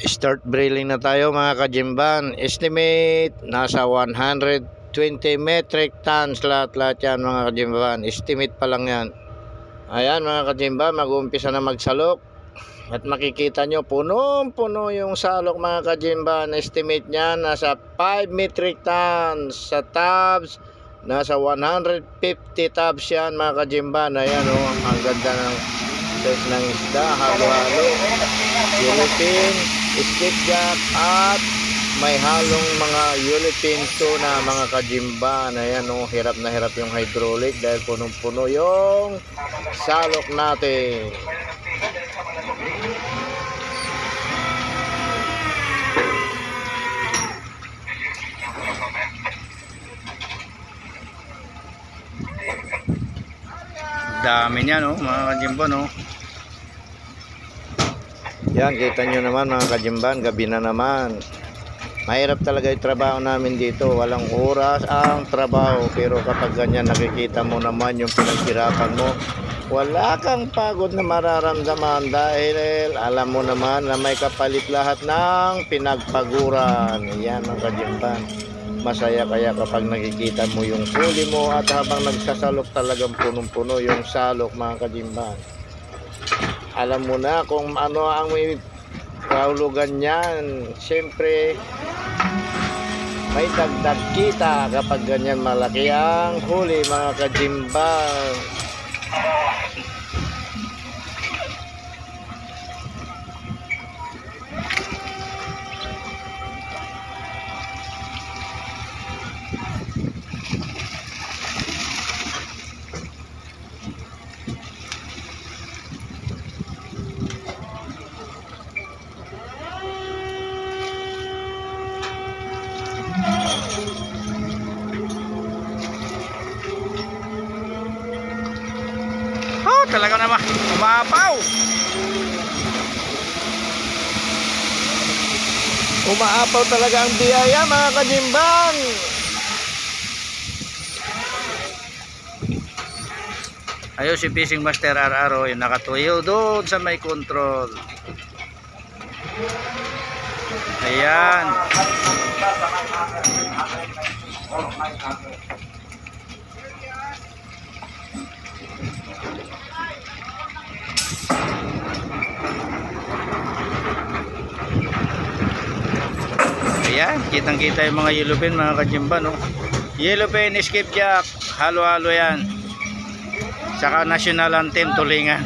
Start drilling na tayo mga kajimban. Estimate nasa 120 metric tons lahat yan mga kajimban. Estimate pa lang yan. Ayan mga kajimban, mag-uumpisa na magsalok. At makikita nyo punong-puno yung salok mga kajimban. Estimate niyan nasa 5 metric tons. Sa tabs nasa 150 tabs yan mga kajimban. Ayan o, ang ganda ng size ng isda, halo-halo, Philippine skipjack at may halong mga Philippine tuna mga kajimban. Ayan o, hirap na hirap yung hydraulic dahil punong-puno yung salok natin. Dami niya no mga kajimban no. Yan, kita nyo naman mga kajimban, gabi na naman. Mahirap talaga yung trabaho namin dito. Walang oras ang trabaho. Pero kapag ganyan nakikita mo naman yung pinaghirapan mo, wala kang pagod na mararamdaman dahil alam mo naman na may kapalit lahat ng pinagpaguran. Yan mga kajimban. Masaya kaya kapag nakikita mo yung huli mo at habang nagsasalok talagang punong-puno yung salok mga kajimban. Alam mo na kung ano ang may kahulugan niyan. Siyempre may dagdag kita kapag ganyan malaki ang huli mga kajimban. Talaga naman umaapaw. Umaapaw talaga ang biyaya mga kajimban. Ayun si Fishing Master Araro yung nakatuyo doon sa may control. Ayan. Ayan, kitang-kita yung mga yellowfin mga kajimban no? Yellowfin, skipjack, halo-halo yan. Saka national anthem, tulingan.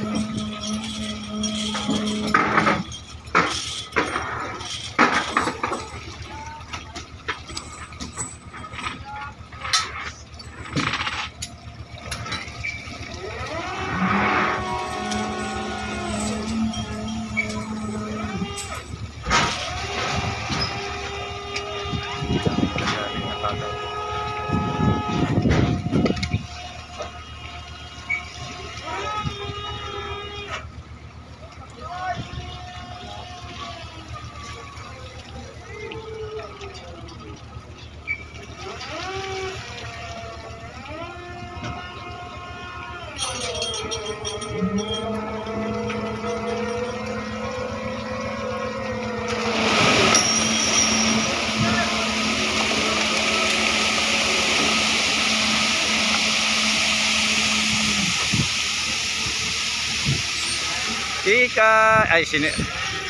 Ika, ay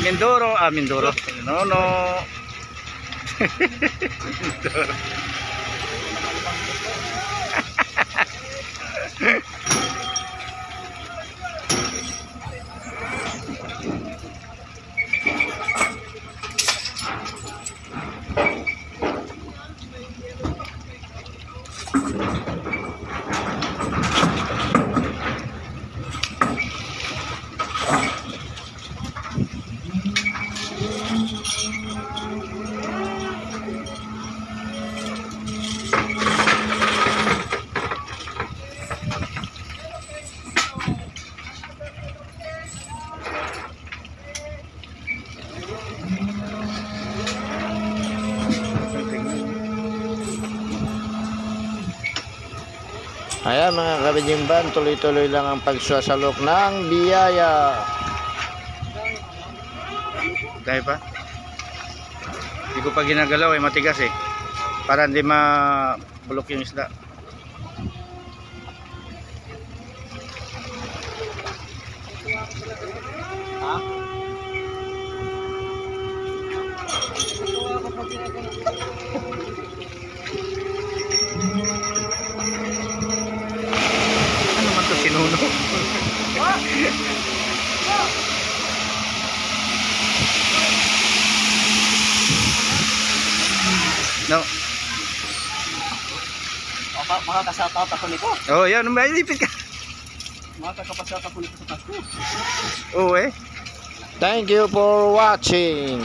Mindoro, Mindoro. No. Mindoro. Ayan mga kabijimban, tuloy-tuloy lang ang pagsasalok ng biyaya. Kaya pa? Hindi ko pa ginagalaw eh, matigas eh. Para hindi mabulok yung isda. Ano man to sinuno? No. Makakasataw ako nito. Oh, yan, may lipit ka. Makakapasataw ako nito sa tasko. Oo eh. Thank you for watching.